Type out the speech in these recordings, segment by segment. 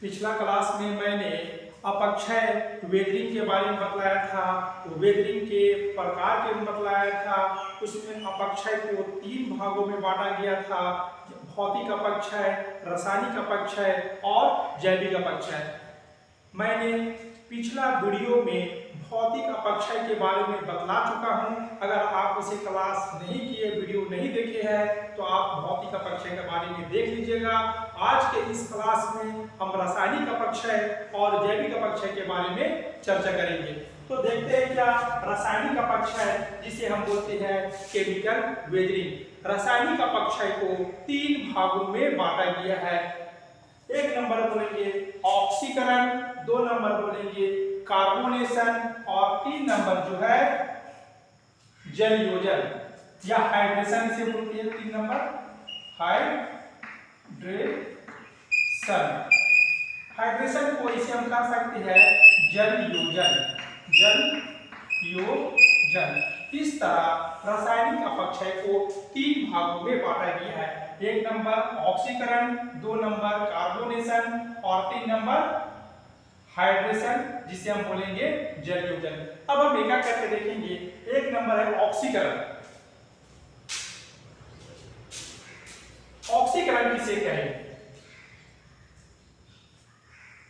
पिछला क्लास में मैंने अपक्षय वेदरिंग के बारे में बतलाया था, वेदरिंग के प्रकार के बतलाया था। उसमें अपक्षय को 3 भागों में बांटा गया था, भौतिक अपक्षय, रासायनिक अपक्षय और जैविक अपक्षय। मैंने पिछला वीडियो में भौतिक अपक्षय के बारे में बतला चुका हूं। अगर आप उसे क्लास नहीं किए, वीडियो नहीं देखे हैं तो आप भौतिक अपक्षय के बारे में देख लीजिएगा। आज के इस क्लास में हम रासायनिक अपक्षय और जैविक अपक्षय के बारे में चर्चा करेंगे। तो देखते हैं क्या रासायनिक अपक्षय, जिसे हम बोलते हैं केमिकल वेदरिंग। रासायनिक अपक्षय को 3 भागों में बांटा गया है। 1 नंबर बोलेंगे ऑक्सीकरण, 2 नंबर बोलेंगे कार्बोनेशन और 3 नंबर जो है जलयोजन या हाइड्रेशन इसे बोलते हैं। 3 नंबर हाइड्रेशन। हाइड्रेशन को इसे हम कह सकते हैं जलयोजन। जलयोजन। इस तरह रासायनिक अपक्षय को 3 भागों में बांटा गया है। 1 नंबर ऑक्सीकरण, 2 नंबर कार्बोनेशन और 3 नंबर हाइड्रेशन, जिसे हम बोलेंगे जलयोजन। अब हम एक एक करके देखेंगे। 1 नंबर है ऑक्सीकरण। ऑक्सीकरण किसे कहेंगे?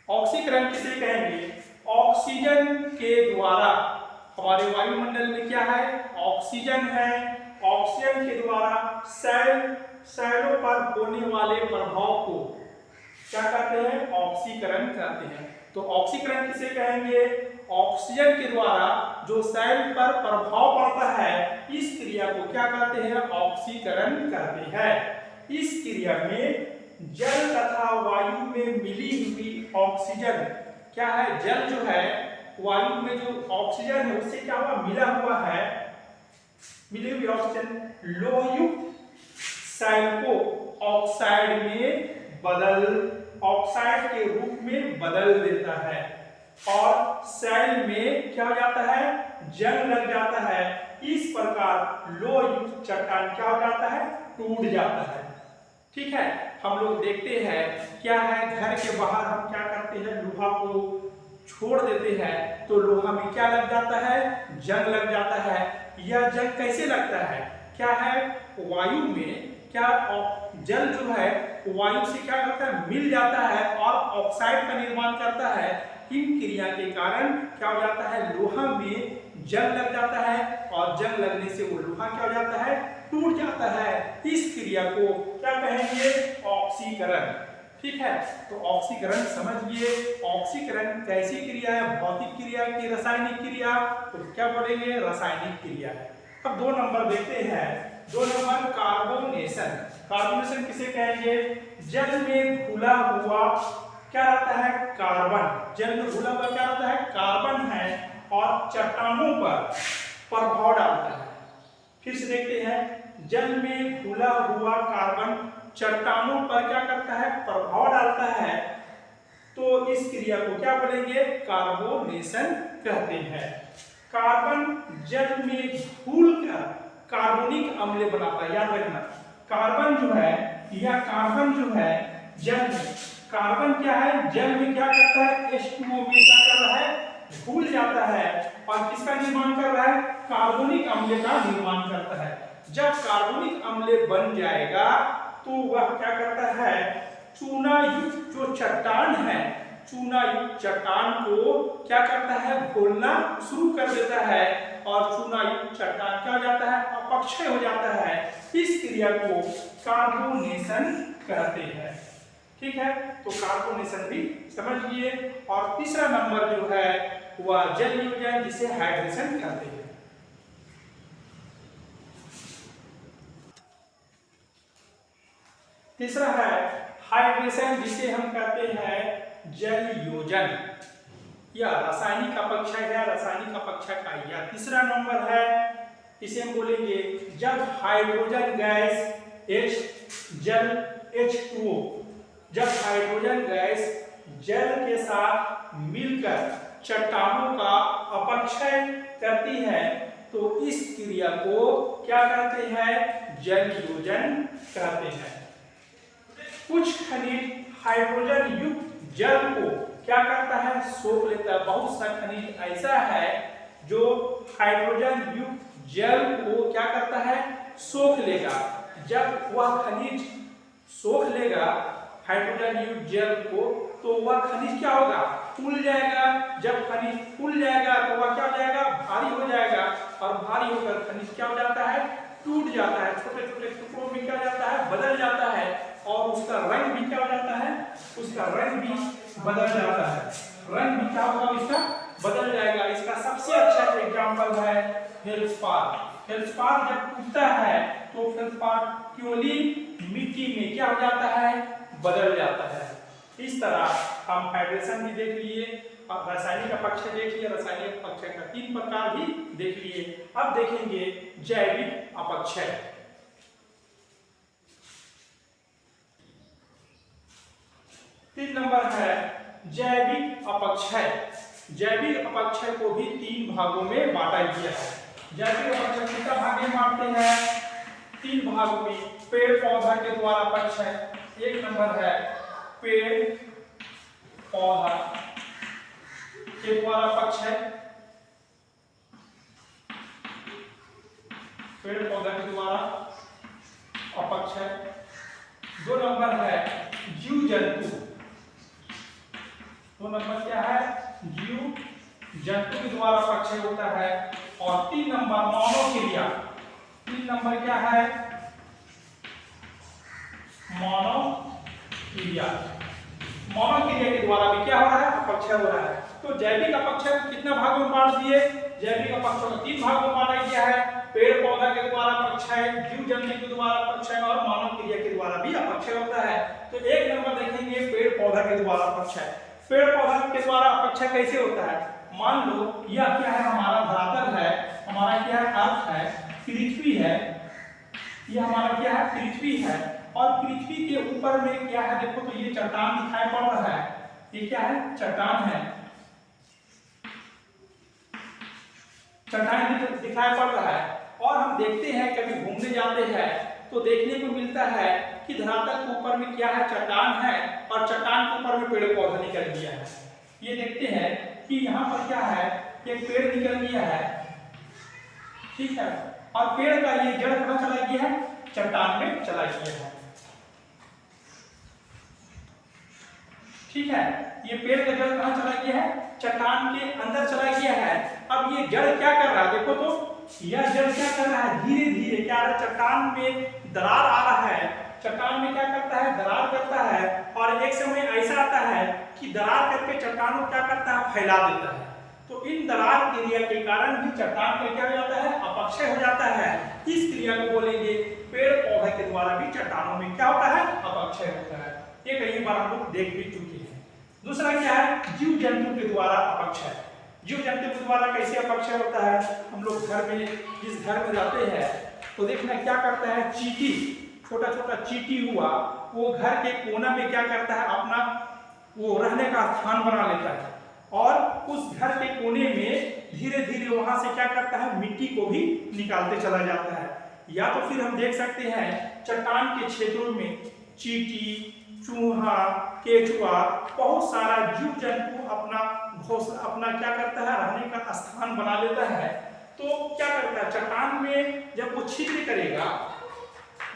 ऑक्सीकरण किसे कहेंगे? ऑक्सीजन के द्वारा हमारे वायुमंडल में क्या है? ऑक्सीजन है। ऑक्सीजन के द्वारा सेलों पर होने वाले प्रभाव को क्या कहते हैं? ऑक्सीकरण कहते हैं। तो ऑक्सीकरण किसे कहेंगे? ऑक्सीजन के द्वारा जो सेल पर प्रभाव पड़ता है, इस क्रिया को क्या कहते हैं? ऑक्सीकरण कहते हैं। इस क्रिया में जल तथा वायु में मिली हुई ऑक्सीजन क्या है? जल जो है वायु में जो ऑक्सीजन है उससे क्या हुआ? मिला हुआ है। मिली हुई ऑक्सीजन लोहयुक्त सेल को ऑक्साइड के रूप में बदल देता है और सेल में क्या हो जाता है? जंग लग जाता है। इस प्रकार लोहयुक्त चट्टान क्या हो जाता है? टूट जाता है। ठीक है, हम लोग देखते हैं क्या है, घर के बाहर हम क्या करते हैं? लोहा को छोड़ देते हैं तो लोहा में क्या लग जाता है? जंग लग जाता है। यह जंग कैसे लगता है? क्या है, वायु में क्या जल जो है वायु से क्या करता है? मिल जाता है और ऑक्साइड का निर्माण करता है। इन क्रिया के कारण क्या हो जाता है? लोहा में जंग लग जाता है और जंग लगने से वो लोहा क्या हो जाता है? टूट जाता है। इस क्रिया को क्या कहेंगे? ऑक्सीकरण। ठीक है, तो ऑक्सीकरण समझिए। ऑक्सीकरण कैसी क्रिया है? भौतिक क्रिया की रासायनिक क्रिया? तो क्या बोलेंगे? रासायनिक क्रिया है। अब 2 नंबर देखते हैं। 2 नंबर कार्बोनेशन। कार्बोनेशन किसे कहेंगे? जल में घुला हुआ क्या रहता है? कार्बन। जल में घुला हुआ क्या रहता है? कार्बन है और चट्टानों पर प्रभाव डालता है। फिर से देखते हैं, जल में घुला हुआ कार्बन चट्टानों पर क्या करता है? प्रभाव डालता है। तो इस क्रिया को क्या बोलेंगे? कार्बोनेशन कहते हैं। कार्बन जल में घुलकर कार्बनिक अम्ल बनाता है। याद रखना, कार्बन जो है जल में, कार्बन क्या है? जल में क्या करता है? H2O में क्या कर रहा है? घुल जाता है और किसका निर्माण कर रहा है? कार्बनिक अम्ल का निर्माण करता है। जब कार्बनिक अम्ल बन जाएगा तो वह क्या करता है? चूना युक्त जो चट्टान है, चूना युक्त चट्टान को क्या करता है? घोलना शुरू कर देता है और चूना युक्त चट्टान क्या हो जाता है? अपक्षय हो जाता है। इस क्रिया को कार्बोनेशन कहते हैं। ठीक है, तो कार्बोनेशन भी समझिए। और तीसरा नंबर जो है वह जलयोजन, जिसे हाइड्रेशन कहते हैं। तीसरा है हाइड्रेशन, जिसे हम कहते हैं जलयोजन। यह रासायनिक अपक्षय है। रासायनिक अपक्षय का यह तीसरा नंबर है। इसे हम बोलेंगे जब हाइड्रोजन गैस H2O, जब हाइड्रोजन गैस जल के साथ मिलकर चट्टानों का अपक्षय करती है तो इस क्रिया को क्या कहते हैं? जलयोजन कहते हैं। कुछ खनिज हाइड्रोजन युक्त जल को क्या करता है, सोख लेता है। बहुत सा खनिज ऐसा है जो हाइड्रोजन युक्त जल को क्या करता है, सोख लेगा। जब वह खनिज सोख लेगा हाइड्रोजन युक्त जल को, तो वह खनिज क्या होगा, फूल जाएगा। जब खनिज फूल जाएगा तो वह क्या हो जाएगा, भारी हो जाएगा, और भारी होकर खनिज क्या हो जाता है, टूट जाता है, छोटे छोटे टुकड़ों में क्या जाता है, बदल जाता है, और उसका रंग भी क्या हो जाता है, उसका रंग भी बदल जाता है। रंग भी क्या होगा, इसका बदल जाएगा। इसका सबसे अच्छा एग्जाम्पल है फेल्सपार। फेल्सपार जब टूटता है तो फेल्सपार क्योलिन मिट्टी में क्या हो जाता है, बदल जाता है। इस तरह हम हाइड्रेशन भी देख लिए, रासायनिक अपक्षय देख लिए, रासायनिक अपक्षय का 3 प्रकार भी देख लिए। अब देखेंगे जैविक अपक्षय। 3 नंबर है जैविक अपक्षय। जैविक अपक्षय को भी 3 भागों में बांटा गया है। जैविक अपक्षय कितना भाग में बांटते हैं, 3 भागों में। पेड़ पौधा के द्वारा अपक्षय 1 नंबर है, पेड़ पौधा के द्वारा अपक्षय, पेड़ पौधा के द्वारा अपक्षय। 2 नंबर है जीव जंतु। 2 नंबर क्या है, जीव जंतु के द्वारा अपक्षय होता है। और 3 नंबर मानव क्रिया। 3 नंबर क्या है, मानव क्रिया। मानव क्रिया के द्वारा भी क्या हो रहा है, अपक्षय हो रहा है। तो जैविक अपक्षय को कितना भागों में बांट दिए, जैविक अपक्षय को 3 भागों में बांटा गया है। पेड़ पौधा के द्वारा अपक्षय, जीव जंतु के द्वारा अपक्षय, और मानव क्रिया के द्वारा भी अपक्षय होता है। तो 1 नंबर देखेंगे पेड़ पौधा के द्वारा अपक्षय। पेड़ पौधा के द्वारा अपक्षय कैसे होता है, मान लो यह क्या है, हमारा धरातल है, हमारा क्या है, अर्थ है, पृथ्वी है, यह हमारा क्या है, पृथ्वी है। और पृथ्वी के ऊपर में क्या है, देखो तो ये चट्टान दिखाई पड़ रहा है, ये क्या है, चट्टान है, चट्टान दिखाई पड़ रहा है। और हम देखते हैं कभी घूमने जाते हैं तो देखने को मिलता है कि धरातल के ऊपर में क्या है, चट्टान है, और चट्टान के ऊपर में पेड़ पौधा निकल गया है। ये देखते हैं कि यहाँ पर क्या है, एक पेड़ निकल गया है, ठीक है, और पेड़ का ये जड़ कहाँ चला गया है, चट्टान में चला गया है, ठीक है। ये पेड़ का जड़ कहाँ चला गया है, चट्टान के अंदर चला गया है। अब ये जड़ क्या कर रहा है, देखो तो यह जड़ क्या कर रहा है, धीरे धीरे क्या रहा है, चट्टान में दरार आ रहा है, चट्टान में क्या करता है, दरार करता है। और एक समय ऐसा आता है कि दरार करके चट्टान को क्या करता है, फैला देता है। तो इन दरार क्रिया के कारण भी चट्टान का क्या हो जाता है, अपक्षय हो जाता है। इस क्रिया को बोलेंगे पेड़ पौधे के द्वारा भी चट्टानों में क्या होता है, अपक्षय होता है। ये कई बार हम लोग देख भी चुके हैं। दूसरा क्या है, जीव जंतु के द्वारा अपक्षय। जीव जंतु के द्वारा कैसे अपक्षय होता है, हम लोग घर में जिस घर में रहते हैं तो देखना क्या करता है, चींटी, छोटा छोटा चींटी हुआ, वो घर के कोना में क्या करता है, अपना वो रहने का स्थान बना लेता है, और उस घर के कोने में धीरे धीरे वहां से क्या करता है, मिट्टी को भी निकालते चला जाता है। या तो फिर हम देख सकते हैं चट्टान के क्षेत्रों में चींटी, चूहा, केचुआ, बहुत सारा जीव जंतु अपना क्या करता है, रहने का स्थान बना लेता है। तो क्या करता है, चट्टान में जब वो छिद्र करेगा,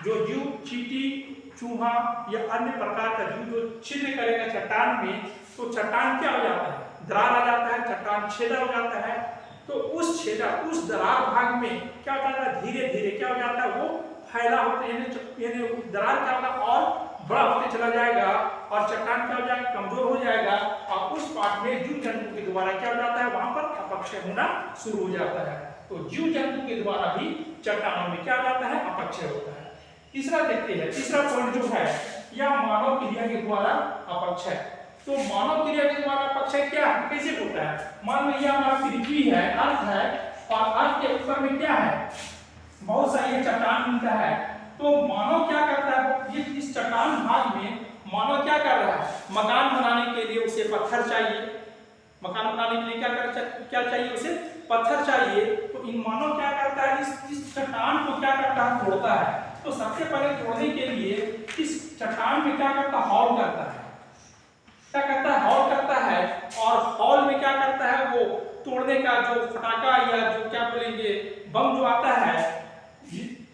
जो जीव चींटी, चूहा या अन्य प्रकार का जीव जो छिद्र करेगा चट्टान में, तो चट्टान क्या हो जाता है, दरार आ जाता है, चट्टान छेदा हो जाता है। तो उस छेदा, उस दरार भाग में क्या होता है, धीरे धीरे क्या हो जाता है, वो फैला होते हैं, दरार क्या होगा, और बड़ा होते चला जाएगा, और चट्टान क्या हो जाएगा, कमजोर हो जाएगा, और उस पार्ट में जीव जंतु के द्वारा क्या हो जाता है, वहां पर अपक्षय होना शुरू हो जाता है। तो जीव जंतु के द्वारा भी चट्टानों में क्या हो जाता है, अपक्षय होता है। तीसरा देखते हैं, तीसरा पॉइंट जो है, यह मानव क्रिया के द्वारा अपक्षय। तो मानव क्रिया के द्वारा अपक्षय क्या है, कैसे होता है, मान लो यह हमारा पृथ्वी है, अर्थ है, और अर्थ के ऊपर में क्या है, बहुत सारी ये चट्टान मिलता है। तो मानव क्या करता है, ये इस चट्टान भाग में मानव क्या कर रहा है, मकान बनाने के लिए उसे पत्थर चाहिए, मकान बनाने के लिए क्या चाहिए, उसे पत्थर चाहिए। तो इन मानव क्या करता है, इस चट्टान को क्या करता है, तोड़ता है। तो सबसे पहले तोड़ने के लिए इस चट्टान में क्या करता है, हॉल करता है, क्या करता है, हॉल करता है, और हॉल में क्या करता है, वो तोड़ने का जो फटाका या जो क्या बोलेंगे बम जो आता है,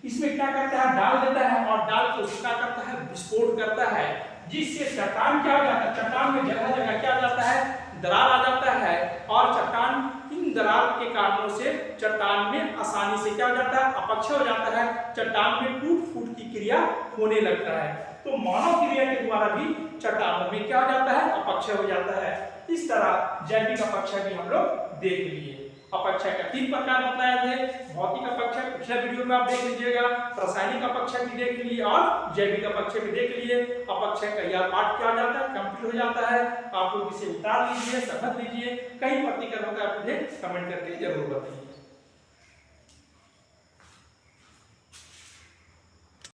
इसमें क्या करता है, डाल देता है, और डाल के उसको क्या करता है, विस्फोट करता है, जिससे चट्टान क्या हो जाता है, चट्टान में जगह जगह क्या हो जाता है, दरार आ जाता है, और चट्टान इन दरार के कारणों से चट्टान में आसानी से क्या हो जाता है, अपक्षय हो जाता है, चट्टान में टूट फूट की क्रिया होने लगता है। तो मानव क्रिया के द्वारा भी चट्टानों में क्या हो जाता है, अपक्षय हो जाता है। इस तरह जैविक अपक्षय भी हम लोग देख लिए। अपक्षय का 3 प्रकार बताए थे, भौतिक अपक्षय पिछले वीडियो में आप देख लीजिएगा, रासायनिक अपक्षय भी देख लिए और जैविक अपक्षय भी देख लिए। अपक्षय का यह पाठ क्या हो जाता है, कंप्लीट हो जाता है। आप लोग इसे उतार लीजिए, समझ लीजिए, कहीं प्रतिक्रिया होगा आप मुझे कमेंट करके जरूर बताइए।